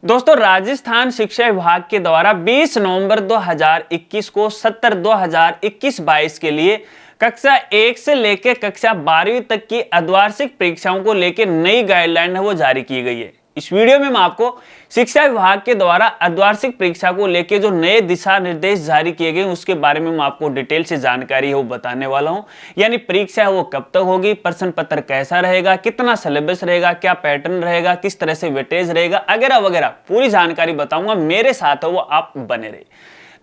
दोस्तों, राजस्थान शिक्षा विभाग के द्वारा 20 नवंबर 2021 को सत्र 2021-22 के लिए कक्षा 1 से लेकर कक्षा 12वीं तक की अर्धवार्षिक परीक्षाओं को लेकर नई गाइडलाइन है वो जारी की गई है। इस वीडियो में मैं आपको शिक्षा विभाग के द्वारा अर्धवार्षिक परीक्षा को लेकर जो नए दिशा निर्देश जारी किए गए उसके बारे में मैं आपको डिटेल से जानकारी है वो बताने वाला हूं। यानी परीक्षा है वो कब तक होगी, प्रश्न पत्र कैसा रहेगा, कितना सिलेबस रहेगा, क्या पैटर्न रहेगा, किस तरह से वेटेज रहेगा, वगैरह वगैरह पूरी जानकारी बताऊंगा। मेरे साथ है वो आप बने रहे।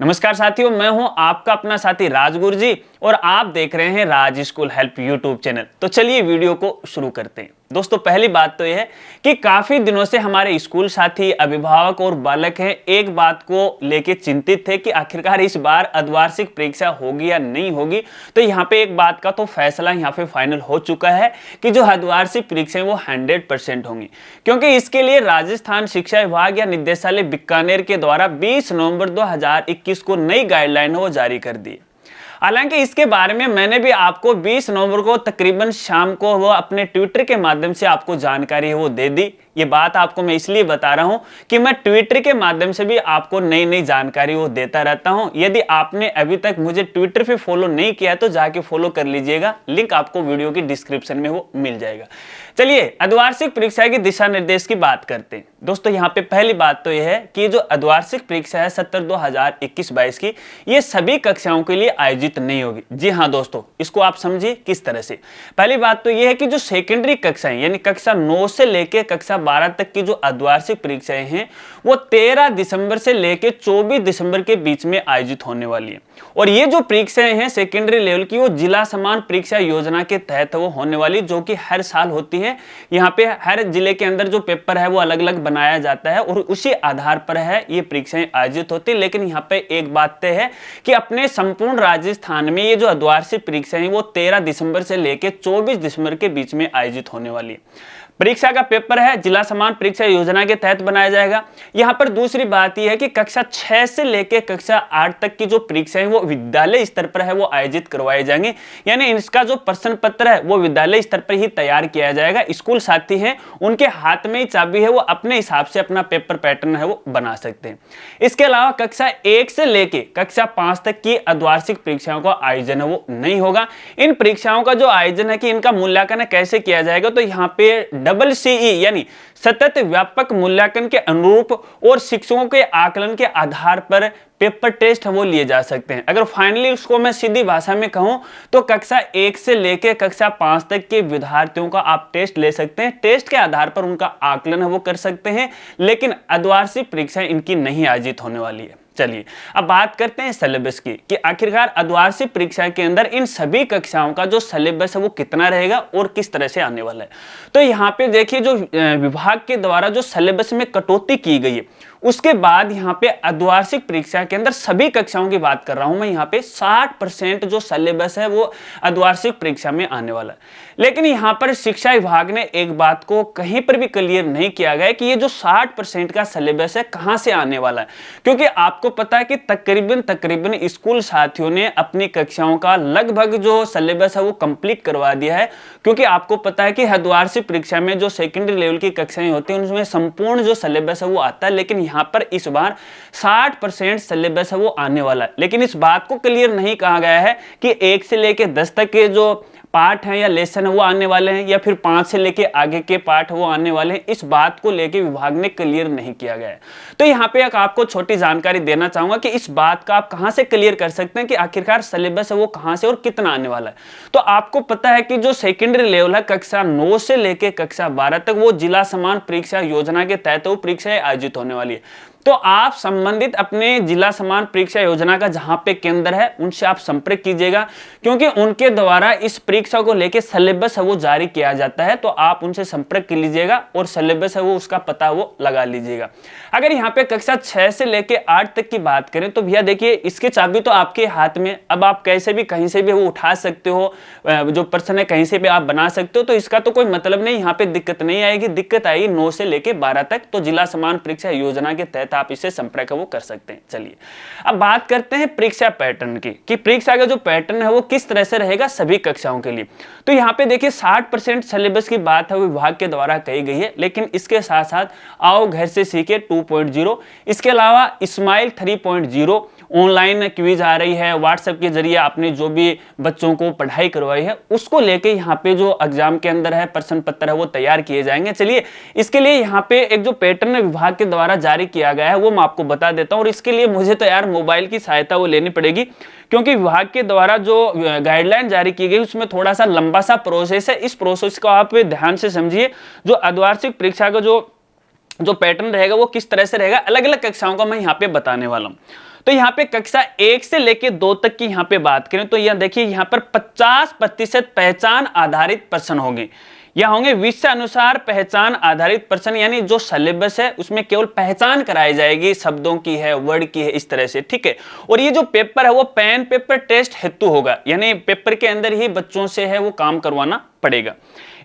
नमस्कार साथियों, मैं हूं आपका अपना साथी राजगुरु जी और आप देख रहे हैं राज स्कूल हेल्प यूट्यूब चैनल। तो चलिए वीडियो को शुरू करते हैं। दोस्तों, पहली बात तो यह है कि काफी दिनों से हमारे स्कूल साथी, अभिभावक और बालक हैं एक बात को लेकर चिंतित थे कि आखिरकार इस बार अर्धवार्षिक परीक्षा होगी या नहीं होगी। तो यहाँ पे एक बात का तो फैसला यहाँ पे फाइनल हो चुका है कि जो अर्धवार्षिक परीक्षाएं वो 100% होंगी, क्योंकि इसके लिए राजस्थान शिक्षा विभाग या निदेशालय बीकानेर के द्वारा 20 नवंबर 2021 को नई गाइडलाइन वो जारी कर दी। हालांकि इसके बारे में मैंने भी आपको 20 नवंबर को तकरीबन शाम को वो अपने ट्विटर के माध्यम से आपको जानकारी है वो दे दी। ये बात आपको मैं इसलिए बता रहा हूं कि मैं ट्विटर के माध्यम से भी आपको नई नई जानकारी वो देता रहता हूं। यदि आपने अभी तक मुझे ट्विटर पे फॉलो नहीं किया तो जाके फॉलो कर लीजिएगा, लिंक आपको वीडियो की डिस्क्रिप्शन में वो मिल जाएगा। चलिए अर्धवार्षिक परीक्षा के दिशा निर्देश की बात करते हैं। दोस्तों, यहाँ पे पहली बात तो यह है कि जो अर्धवार्षिक परीक्षा है सत्र 2021-22 की, ये सभी कक्षाओं के लिए आयोजित नहीं होगी। जी हाँ दोस्तों, इसको आप समझिए किस तरह से। पहली बात तो यह है कि जो सेकेंडरी कक्षाएं यानी कक्षा 9 से लेकर कक्षा 12 तक की जो अर्धवार्षिक परीक्षाएं हैं वो 13 दिसंबर से लेकर 24 दिसंबर के बीच में आयोजित होने वाली है। और ये जो परीक्षाएं हैं सेकेंडरी लेवल की वो जिला समान परीक्षा योजना के तहत वो होने वाली, जो कि हर साल होती है। यहाँ पे हर जिले के अंदर जो पेपर है वो अलग अलग बनाया जाता है और उसी आधार पर है ये परीक्षाएं आयोजित होती है। लेकिन यहाँ पे एक बात तय है कि अपने संपूर्ण राजस्थान में ये जो अर्धवार्षिक परीक्षाएं हैं वो 13 दिसंबर से लेकर 24 दिसंबर के बीच में आयोजित होने वाली है। परीक्षा का पेपर है जिला समान परीक्षा योजना के तहत बनाया जाएगा। यहां पर दूसरी बात यह है कि कक्षा 6 से लेकर कक्षा 8 तक की जो परीक्षाएं वो विद्यालय स्तर पर है वो आयोजित करवाए जाएंगे। यानी इसका जो प्रश्न पत्र है वो विद्यालय स्तर पर ही तैयार किया जाएगा। स्कूल साथी हैं उनके हाथ में ही चाबी है, वो अपने हिसाब से अपना पेपर पैटर्न है वो बना सकते हैं। इसके अलावा कक्षा 1 से लेकर कक्षा 5 तक की अर्धवार्षिक परीक्षाओं का आयोजन है वो नहीं होगा। इन परीक्षाओं का जो आयोजन है कि इनका मूल्यांकन कैसे किया जाएगा, तो यहाँ पे CE यानी सतत व्यापक मूल्यांकन के अनुरूप और शिक्षकों के आकलन के आधार पर पेपर टेस्ट वो लिए जा सकते हैं। अगर फाइनली उसको मैं सीधी भाषा में कहूं तो कक्षा 1 से लेकर कक्षा 5 तक के विद्यार्थियों का आप टेस्ट ले सकते हैं। टेस्ट के आधार पर उनका आकलन है वो कर सकते हैं, लेकिन अर्धवार्षिक परीक्षाएं इनकी नहीं आयोजित होने वाली है। चलिए अब बात करते हैं सिलेबस की कि आखिरकार अर्धवार्षिक परीक्षा के अंदर इन सभी कक्षाओं का जो सिलेबस है वो कितना रहेगा और किस तरह से आने वाला है। तो यहाँ पे देखिए जो विभाग के द्वारा जो सिलेबस में कटौती की गई है उसके बाद यहाँ पे अर्धवार्षिक परीक्षा के अंदर सभी कक्षाओं की बात कर रहा हूं मैं, यहाँ पे 60% जो सिलेबस है वो अर्धवार्षिक परीक्षा में आने वाला है। लेकिन यहाँ पर शिक्षा विभाग ने एक बात को कहीं पर भी क्लियर नहीं किया गया कि ये जो 60% का सिलेबस है कहां से आने वाला है, क्योंकि आपको पता है कि तकरीबन स्कूल साथियों ने अपनी कक्षाओं का लगभग जो सिलेबस है वो कंप्लीट करवा दिया है। क्योंकि आपको पता है कि अर्धवार्षिक परीक्षा में जो सेकेंडरी लेवल की कक्षाएं होती हैं उनमें संपूर्ण जो सिलेबस है वो आता है, लेकिन यहाँ पर इस बार 60% सिलेबस है वो आने वाला है। लेकिन इस बात को क्लियर नहीं कहा गया है कि 1 से लेकर 10 तक के जो पार्ट हैं या लेसन है वो आने वाले हैं या फिर 5 से लेके आगे के पार्ट वो आने वाले हैं। इस बात को लेके विभाग ने क्लियर नहीं किया गया है। तो यहाँ पे एक आपको छोटी जानकारी देना चाहूंगा कि इस बात का आप कहां से क्लियर कर सकते हैं कि आखिरकार सिलेबस है वो कहां से और कितना आने वाला है। तो आपको पता है कि जो सेकेंडरी लेवल है कक्षा 9 से लेके कक्षा 12 तक वो जिला समान परीक्षा योजना के तहत वो परीक्षाएं आयोजित होने वाली है। तो आप संबंधित अपने जिला समान परीक्षा योजना का जहां पे केंद्र है उनसे आप संपर्क कीजिएगा, क्योंकि उनके द्वारा इस परीक्षा को लेकर सिलेबस है वो जारी किया जाता है। तो आप उनसे संपर्क कर लीजिएगा और सिलेबस है वो उसका पता वो लगा लीजिएगा। अगर यहाँ पे कक्षा 6 से लेकर 8 तक की बात करें तो भैया देखिए इसकी चाबी तो आपके हाथ में, अब आप कैसे भी कहीं से भी वो उठा सकते हो, जो प्रश्न है कहीं से भी आप बना सकते हो। तो इसका तो कोई मतलब नहीं, यहाँ पे दिक्कत नहीं आएगी। दिक्कत आएगी 9 से लेकर 12 तक, तो जिला समान परीक्षा योजना के तहत आप इससे संपर्क है वो कर सकते हैं। चलिए अब बात करते हैं परीक्षा पैटर्न की, कि परीक्षा का जो पैटर्न है वो किस तरह से रहेगा सभी कक्षाओं के लिए। तो यहाँ पे देखिए 60% सिलेबस की बात है वो विभाग के द्वारा कही गई है, लेकिन इसके साथ साथ आओ घर से सीखे 2.0, इसके अलावा स्माइल 3.0, ऑनलाइन क्विज आ रही है, व्हाट्सएप के जरिए आपने जो भी बच्चों को पढ़ाई करवाई है उसको लेके यहाँ पे जो एग्जाम के अंदर है प्रश्न पत्र है वो तैयार किए जाएंगे। चलिए इसके लिए यहाँ पे एक जो पैटर्न विभाग के द्वारा जारी किया गया है वो मैं आपको बता देता हूँ, और इसके लिए मुझे तो यार मोबाइल की सहायता वो लेनी पड़ेगी, क्योंकि विभाग के द्वारा जो गाइडलाइन जारी की गई उसमें थोड़ा सा लंबा सा प्रोसेस है। इस प्रोसेस को आप ध्यान से समझिए। जो अर्धवार्षिक परीक्षा का जो पैटर्न रहेगा वो किस तरह से रहेगा, अलग अलग कक्षाओं का मैं यहाँ पे बताने वाला हूँ। तो यहाँ पे कक्षा 1 से लेके 2 तक की यहाँ पे बात करें तो यह देखिए यहाँ पर 50% पहचान आधारित प्रश्न होंगे, या होंगे विषय अनुसार पहचान आधारित प्रश्न, यानी जो सिलेबस है उसमें केवल पहचान कराई जाएगी, शब्दों की है, वर्ड की है, इस तरह से, ठीक है। और ये जो पेपर है वो पेन पेपर टेस्ट हेतु होगा, यानी पेपर के अंदर ही बच्चों से है वो काम करवाना पड़ेगा।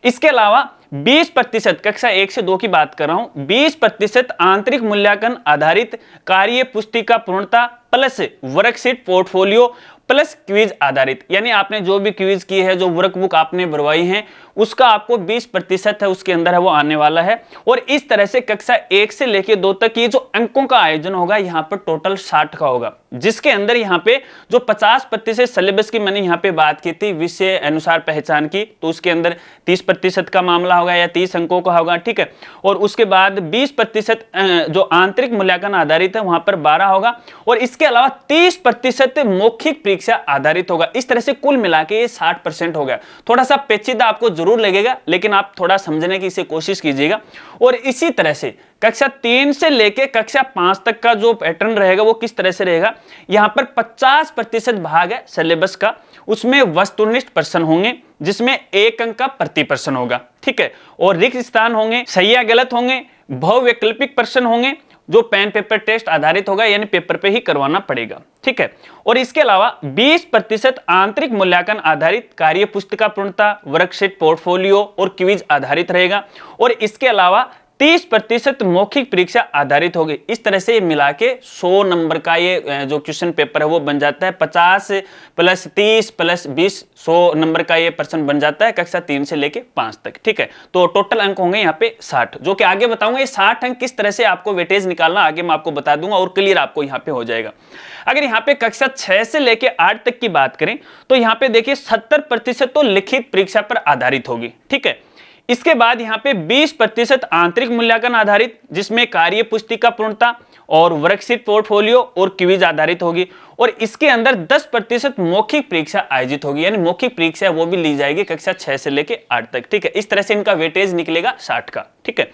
इसके अलावा 20% कक्षा 1 से 2 की बात कर रहा हूं, 20% आंतरिक मूल्यांकन आधारित कार्य पुस्तिका पूर्णता plus worksheet portfolio plus quiz आधारित, यानी आपने जो भी क्विज की है, जो वर्कबुक आपने भरवाई है उसका आपको 20% है उसके अंदर है वो आने वाला है। और इस तरह से कक्षा 1 से लेके 2 तक ये जो अंकों का आयोजन होगा यहाँ पर टोटल 60 का होगा, जिसके अंदर यहाँ पे जो 50% सिलेबस की मैंने यहाँ पे बात की थी विषय अनुसार पहचान की, तो उसके अंदर 30% का मामला होगा या 30 अंकों का होगा, ठीक है। और उसके बाद 20% जो आंतरिक मूल्यांकन आधारित है वहां पर 12 होगा, और इसके अलावा 30% मौखिक परीक्षा आधारित होगा। इस तरह से कुल मिला के ये 60% हो गया। थोड़ा सा पेचीदा आपको जरूर लगेगा, लेकिन आप थोड़ा समझने की इसे कोशिश कीजिएगा। और इसी तरह से कक्षा 3 से लेके कक्षा 5 तक का जो पैटर्न रहेगा वो किस तरह से रहेगा, यहां पर 50% भाग है सिलेबस का, उसमें वस्तुनिष्ठ प्रश्न होंगे जिसमें 1 अंक का प्रति प्रश्न होगा, ठीक है। और रिक्त स्थान होंगे, सही या गलत होंगे, बहुवैकल्पिक प्रश्न होंगे जो पेन पेपर टेस्ट आधारित होगा, यानी पेपर पे ही करवाना पड़ेगा, ठीक है। और इसके अलावा 20% आंतरिक मूल्यांकन आधारित कार्य पुस्तिका पूर्णता, वर्कशीट पोर्टफोलियो और क्विज आधारित रहेगा। और इसके अलावा 30% मौखिक परीक्षा आधारित होगी। इस तरह से मिला के 100 नंबर का ये जो क्वेश्चन पेपर है वो बन जाता है। 50 + 30 + 20 100 नंबर का ये प्रश्न बन जाता है कक्षा 3 से लेके 5 तक, ठीक है। तो टोटल अंक होंगे यहाँ पे 60, जो कि आगे बताऊंगा। ये 60 अंक किस तरह से आपको वेटेज निकालना आगे मैं आपको बता दूंगा, और क्लियर आपको यहाँ पे हो जाएगा। अगर यहाँ पे कक्षा 6 से लेके 8 तक की बात करें तो यहाँ पे देखिए 70% तो लिखित परीक्षा पर आधारित होगी, ठीक है। इसके बाद यहाँ पे 20% आंतरिक मूल्यांकन आधारित, जिसमें कार्य पुस्तिका पूर्णता और वर्कशीट पोर्टफोलियो और क्विज आधारित होगी। और इसके अंदर 10% मौखिक परीक्षा आयोजित होगी, यानी मौखिक परीक्षा वो भी ली जाएगी कक्षा 6 से लेके 8 तक, ठीक है। इस तरह से इनका वेटेज निकलेगा 60 का, ठीक है।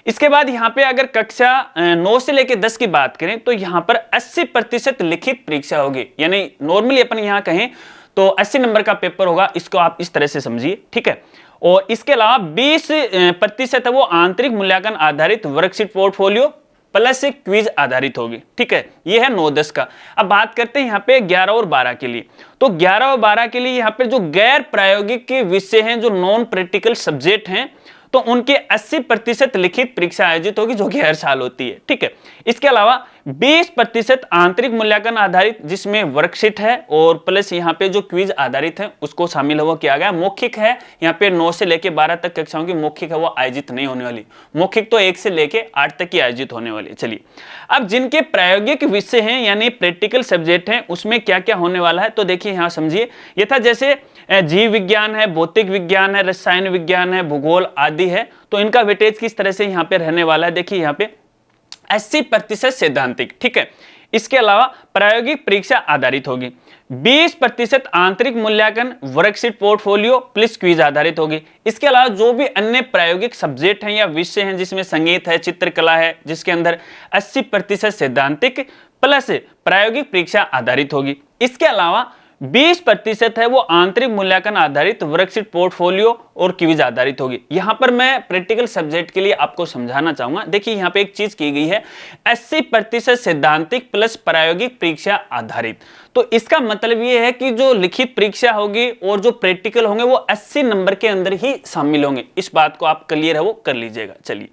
इसके बाद यहाँ पे अगर कक्षा 9 से लेके 10 की बात करें तो यहाँ पर 80% लिखित परीक्षा होगी, यानी नॉर्मली अपन यहाँ कहें तो 80 नंबर का पेपर होगा। इसको आप इस तरह से समझिए, ठीक है। और इसके अलावा 20% है वो आंतरिक मूल्यांकन आधारित वर्कशीट पोर्टफोलियो प्लस क्विज आधारित होगी, ठीक है। ये है 9-10 का। अब बात करते हैं यहाँ पे 11 और 12 के लिए। तो 11 और 12 के लिए यहाँ पे जो गैर प्रायोगिक के विषय हैं, जो नॉन प्रैक्टिकल सब्जेक्ट हैं, तो उनके 80% लिखित परीक्षा आयोजित होगी, जो कि हर साल होती है, ठीक है। इसके अलावा 20% आंतरिक मूल्यांकन आधारित, जिसमें वर्कशीट है और प्लस यहाँ पे जो क्विज आधारित है उसको शामिल हुआ किया गया। मौखिक है यहाँ पे 9 से लेके 12 तक कक्षाओं की मौखिक है वो आयोजित नहीं होने वाली। मौखिक तो 1 से लेके 8 तक की आयोजित होने वाली। चलिए अब जिनके प्रायोगिक विषय हैं यानी प्रैक्टिकल सब्जेक्ट हैं उसमें क्या क्या होने वाला है, तो देखिए यहाँ समझिए। ये था जैसे जीव विज्ञान है, भौतिक विज्ञान है, रसायन विज्ञान है, भूगोल आदि है, तो इनका वेटेज किस तरह से यहाँ पे रहने वाला है। देखिए यहाँ पे 80% सैद्धांतिक, ठीक है। इसके अलावा प्रायोगिक परीक्षा आधारित होगी। 20% आंतरिक मूल्यांकन वर्कशीट पोर्टफोलियो प्लस क्विज आधारित होगी। इसके अलावा जो भी अन्य प्रायोगिक सब्जेक्ट हैं या विषय हैं, जिसमें संगीत है, चित्रकला है, जिसके अंदर 80% सैद्धांतिक प्लस प्रायोगिक परीक्षा आधारित होगी। इसके अलावा 20% है वो आंतरिक मूल्यांकन आधारित वर्कशीट पोर्टफोलियो और क्विज आधारित होगी। यहां पर मैं प्रैक्टिकल सब्जेक्ट के लिए आपको समझाना चाहूंगा। देखिए यहां पे एक चीज की गई है, 80% सैद्धांतिक प्लस प्रायोगिक परीक्षा आधारित। तो इसका मतलब ये है कि जो लिखित परीक्षा होगी और जो प्रैक्टिकल होंगे वो 80 नंबर के अंदर ही शामिल होंगे। इस बात को आप क्लियर है वो कर लीजिएगा। चलिए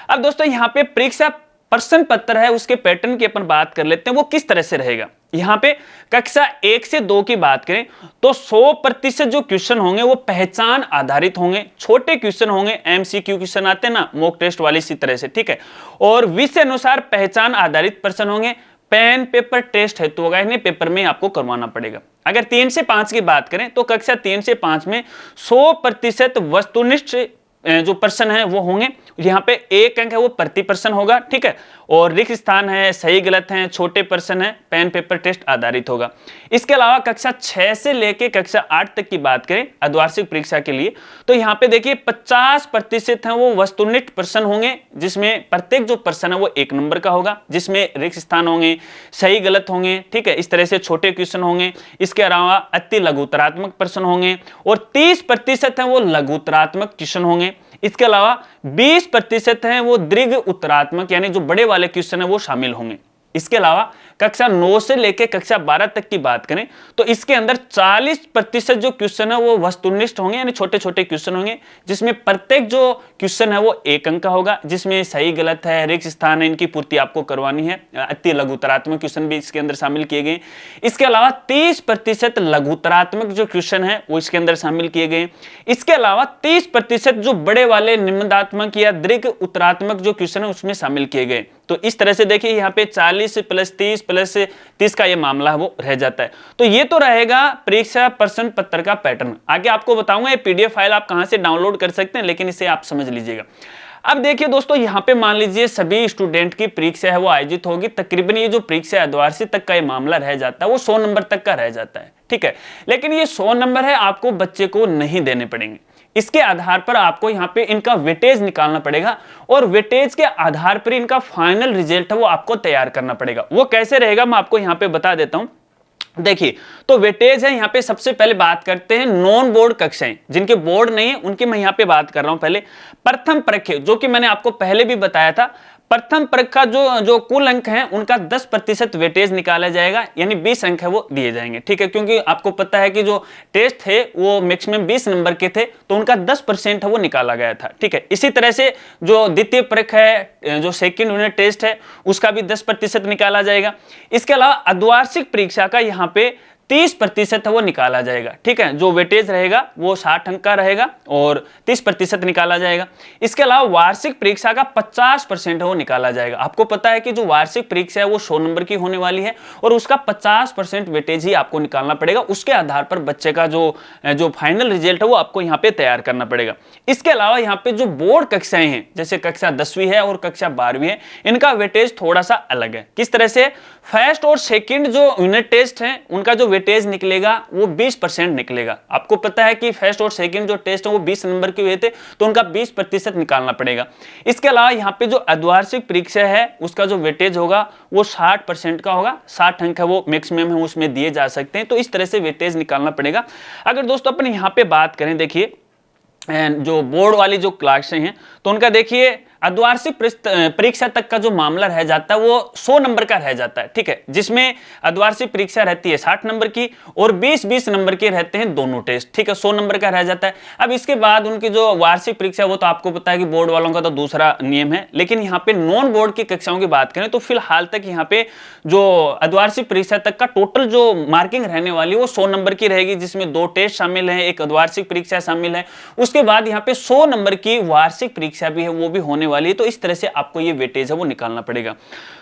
अब दोस्तों यहाँ पे परीक्षा प्रश्न पत्र है उसके पैटर्न की अपन बात कर लेते हैं, वो किस तरह से रहेगा। यहाँ पे कक्षा 1 से 2 की बात करें तो 100% जो क्वेश्चन होंगे वो पहचान आधारित होंगे, छोटे क्वेश्चन होंगे, एमसीक्यू क्वेश्चन आते हैं ना मॉक टेस्ट वाली इसी तरह से, ठीक है। और विषय अनुसार पहचान आधारित प्रश्न होंगे, पेन पेपर टेस्ट हेतु होगा, इन्हें पेपर में आपको करवाना पड़ेगा। अगर 3 से 5 की बात करें तो कक्षा 3 से 5 में 100% वस्तुनिष्ठ जो प्रश्न है वो होंगे, यहाँ पे 1 अंक है वो प्रति प्रश्न होगा, ठीक है। और रिक्त स्थान है, सही गलत है, छोटे प्रश्न है, पेन पेपर टेस्ट आधारित होगा। इसके अलावा कक्षा 6 से लेके कक्षा 8 तक की बात करें अर्धवार्षिक परीक्षा के लिए तो यहाँ पे देखिए 50% है वो वस्तुनिष्ठ प्रश्न होंगे, जिसमें प्रत्येक जो प्रश्न है वो 1 नंबर का होगा, जिसमें रिक्त स्थान होंगे, सही गलत होंगे, ठीक है। इस तरह से छोटे क्वेश्चन होंगे। इसके अलावा अति लघुतरात्मक प्रश्न होंगे और 30% है वो लघुतरात्मक क्वेश्चन होंगे। इसके अलावा 20% हैं वो दीर्घ उत्तरात्मक यानी जो बड़े वाले क्वेश्चन है वो शामिल होंगे। इसके अलावा कक्षा 9 से लेकर कक्षा 12 तक की बात करें तो इसके अंदर 40% जो क्वेश्चन है वो वस्तुनिष्ठ होंगे यानी छोटे छोटे क्वेश्चन होंगे, जिसमें प्रत्येक जो क्वेश्चन है वो 1 अंक का होगा, जिसमें सही गलत है, रिक्त स्थान है, इनकी पूर्ति आपको करवानी है। अति लघुतरात्मक क्वेश्चन भी इसके अंदर शामिल किए गए। इसके अलावा 30% लघुतरात्मक जो क्वेश्चन है वो इसके अंदर शामिल किए गए। इसके अलावा 30% जो बड़े वाले निम्नात्मक या दीर्घ उत्तरात्मक जो क्वेश्चन है उसमें शामिल किए गए। तो इस तरह से देखिए यहाँ पे 40 + 30 + 30 का ये मामला है वो रह जाता है। तो ये तो रहेगा परीक्षा प्रश्न पत्र का पैटर्न। आगे आपको बताऊंगा ये पीडीएफ फाइल आप कहां से डाउनलोड कर सकते हैं, लेकिन इसे आप समझ लीजिएगा। अब देखिए दोस्तों, यहाँ पे मान लीजिए सभी स्टूडेंट की परीक्षा है वो आयोजित होगी। तकरीबन ये जो परीक्षा है अर्धवार्षिक तक का ये मामला रह जाता है वो 100 नंबर तक का रह जाता है, ठीक है। लेकिन ये 100 नंबर है आपको बच्चे को नहीं देने पड़ेंगे। इसके आधार पर आपको यहाँ पे इनका वेटेज निकालना पड़ेगा और वेटेज के आधार पर इनका फाइनल रिजल्ट है वो आपको तैयार करना पड़ेगा। वो कैसे रहेगा मैं आपको यहाँ पे बता देता हूँ। देखिए, तो वेटेज है यहाँ पे सबसे पहले बात करते हैं नॉन बोर्ड कक्षाएं, जिनके बोर्ड नहीं है उनकी मैं यहाँ पे बात कर रहा हूं। पहले प्रथम परीक्षा जो कि मैंने आपको पहले भी बताया था, प्रथम परीक्षा जो कुल अंक हैं उनका 10% वेटेज निकाला जाएगा, यानी 20 अंक है वो दिए जाएंगे, ठीक है। क्योंकि आपको पता है कि जो टेस्ट थे वो मैक्सिमम 20 नंबर के थे तो उनका 10% है वो निकाला गया था, ठीक है। इसी तरह से जो द्वितीय परीक्षा है, जो सेकंड यूनिट टेस्ट है, उसका भी 10% निकाला जाएगा। इसके अलावा अर्धवार्षिक परीक्षा का यहाँ पे 30% है वो निकाला जाएगा, ठीक है। जो वेटेज रहेगा वो 60 अंक का रहेगा और 30% निकाला जाएगा। इसके अलावा वार्षिक परीक्षा का 50% है वो निकाला जाएगा। आपको पता है कि जो वार्षिक परीक्षा है वो 100 नंबर की होने वाली है और उसका 50% वेटेज ही आपको निकालना पड़ेगा। उसके आधार पर बच्चे का जो फाइनल रिजल्ट है वो आपको यहाँ पे तैयार करना पड़ेगा। इसके अलावा यहाँ पे जो बोर्ड कक्षाएं हैं, जैसे कक्षा 10वीं है और कक्षा 12वीं है, इनका वेटेज थोड़ा सा अलग है। किस तरह से? फर्स्ट और सेकंड जो यूनिट टेस्ट है उनका जो वेटेज निकलेगा वो 20% निकलेगा। आपको पता है कि फर्स्ट और सेकंड जो टेस्ट है वो 20 नंबर के हुए थे तो उनका 20% निकालना पड़ेगा। इसके अलावा यहाँ पे जो अर्धवार्षिक परीक्षा है उसका जो वेटेज होगा वो 60% का होगा। 60 अंक है वो मैक्सिमम है उसमें दिए जा सकते हैं। तो इस तरह से वेटेज निकालना पड़ेगा। अगर दोस्तों अपन यहाँ पे बात करें, देखिए जो बोर्ड वाली जो क्लासें हैं तो उनका देखिए अर्धवार्षिक परीक्षा तक का जो मामला रह जाता है वो 100 नंबर का रह जाता है, ठीक है। जिसमें अर्धवार्षिक परीक्षा रहती है 60 नंबर की और 20-20 नंबर के रहते हैं दोनों टेस्ट, ठीक है। 100 नंबर का रह जाता है। अब इसके बाद उनकी जो वार्षिक परीक्षा वो तो आपको पता है कि बोर्ड वालों का तो दूसरा नियम है, लेकिन यहाँ पे नॉन बोर्ड की कक्षाओं की बात करें तो फिलहाल तक यहाँ पे जो अर्धवार्षिक परीक्षा तक का टोटल जो मार्किंग रहने वाली है वो 100 नंबर की रहेगी, जिसमें 2 टेस्ट शामिल है, एक अर्धवार्षिक परीक्षा शामिल है। उसके बाद यहाँ पे 100 नंबर की वार्षिक परीक्षा भी है वो भी होने वाली है। तो इस तरह से आपको ये वेटेज है वो निकालना पड़ेगा।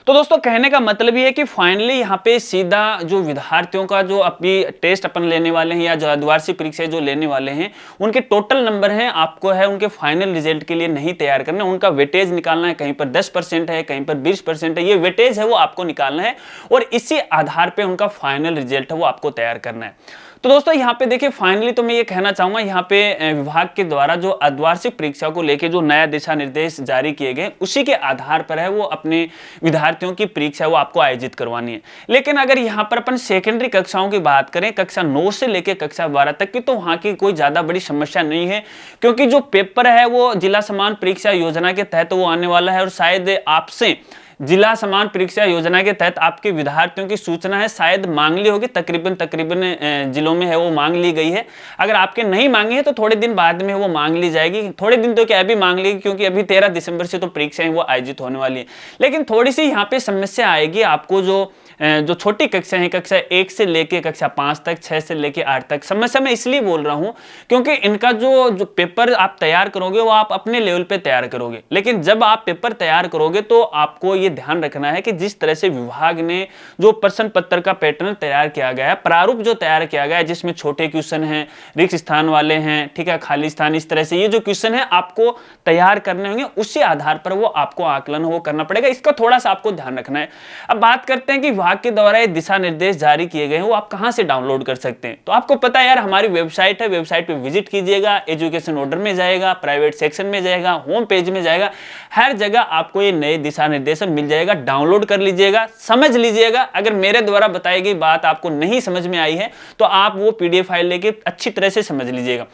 तो दोस्तों कहने का मतलब ये है कि फाइनली यहाँ पे सीधा जो विद्यार्थियों का जो अपनी टेस्ट अपन लेने वाले हैं या जो अर्धवार्षिक परीक्षा जो लेने वाले हैं उनके टोटल नंबर हैं आपको है उनके फाइनल रिजल्ट के लिए नहीं तैयार करना, उनका वेटेज निकालना है। कहीं पर 10% है, कहीं पर 20% है, ये वेटेज है वो आपको निकालना है और इसी आधार पर उनका फाइनल रिजल्ट है वो आपको तैयार करना है। तो दोस्तों यहाँ पे देखिए फाइनली तो मैं ये कहना चाहूंगा, यहाँ पे विभाग के द्वारा जो अर्धवार्षिक परीक्षा को लेके जो नया दिशा निर्देश जारी किए गए उसी के आधार पर है वो अपने विद्यार्थियों की परीक्षा वो आपको आयोजित करवानी है। लेकिन अगर यहाँ पर अपन सेकेंडरी कक्षाओं की बात करें, कक्षा 9 से लेकर कक्षा 12 तक की, तो वहाँ की कोई ज्यादा बड़ी समस्या नहीं है, क्योंकि जो पेपर है वो जिला समान परीक्षा योजना के तहत वो आने वाला है और शायद आपसे जिला समान परीक्षा योजना के तहत आपके विद्यार्थियों की सूचना है, शायद मांग ली होगी, तकरीबन जिलों में है वो मांग ली गई है। अगर आपके नहीं मांगी है तो थोड़े दिन बाद में वो मांग ली जाएगी। थोड़े दिन तो क्या अभी मांग लेगी, क्योंकि अभी 13 दिसंबर से तो परीक्षाएं वो आयोजित होने वाली है। लेकिन थोड़ी सी यहाँ पे समस्या आएगी आपको, जो छोटी कक्षा है, कक्षा 1 से लेके कक्षा 5 तक, 6 से लेके 8 तक। समस्या मैं इसलिए बोल रहा हूँ क्योंकि इनका जो पेपर आप तैयार करोगे वो आप अपने लेवल पे तैयार करोगे, लेकिन जब आप पेपर तैयार करोगे तो आपको ये ध्यान रखना है कि जिस तरह से विभाग ने जो प्रश्न पत्र का पैटर्न तैयार किया गया है, प्रारूप जो तैयार किया गया है, जिसमें छोटे क्वेश्चन हैं, रिक्त स्थान वाले हैं, ठीक है, खाली स्थान, इस तरह से ये जो क्वेश्चन है आपको तैयार करने होंगे, उसी आधार पर वो आपको आकलन वो करना पड़ेगा। इसका थोड़ा सा आपको ध्यान रखना है। अब बात करते हैं कि विभाग के द्वारा ये दिशा निर्देश जारी किए गए हैं, वो आप कहां से डाउनलोड कर सकते हैं। तो आपको पता है यार, हमारी वेबसाइट है, वेबसाइट पे विजिट कीजिएगा, एजुकेशन ऑर्डर में जाएगा, प्राइवेट सेक्शन में जाएगा, होम पेज में जाएगा, हर जगह आपको ये नए दिशा निर्देश मिल जाएगा। डाउनलोड कर लीजिएगा, समझ लीजिएगा। अगर मेरे द्वारा बताई गई बात आपको नहीं समझ में आई है तो आप वो PDF फाइल लेके अच्छी तरह से समझ लीजिएगा।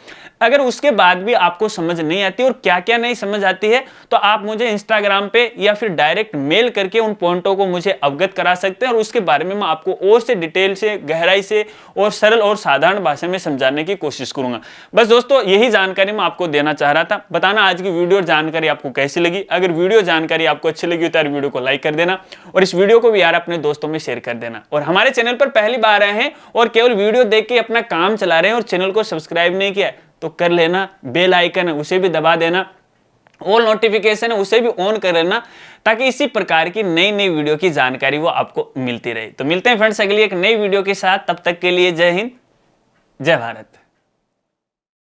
अगर उसके बाद भी आपको समझ नहीं आती और क्या क्या नहीं समझ आती है तो आप मुझे इंस्टाग्राम पे या फिर डायरेक्ट मेल करके उन पॉइंटों को मुझे अवगत करा सकते हैं, और उसके बारे में मैं आपको और से डिटेल से, गहराई से और सरल और साधारण भाषा में समझाने की कोशिश करूंगा। बस दोस्तों, यही जानकारी मैं आपको देना चाह रहा था। बताना आज की वीडियो जानकारी आपको कैसी लगी। अगर वीडियो जानकारी आपको अच्छी लगी तो यार वीडियो को लाइक कर देना, और इस वीडियो को भी यार अपने दोस्तों में शेयर कर देना। और हमारे चैनल पर पहली बार आए हैं और केवल वीडियो देख के अपना काम चला रहे हैं और चैनल को सब्सक्राइब नहीं किया तो कर लेना। बेल आइकन है उसे भी दबा देना, ऑल नोटिफिकेशन है उसे भी ऑन कर लेना, ताकि इसी प्रकार की नई नई वीडियो की जानकारी वो आपको मिलती रहे। तो मिलते हैं फ्रेंड्स अगली एक नई वीडियो के साथ, तब तक के लिए जय हिंद, जय भारत।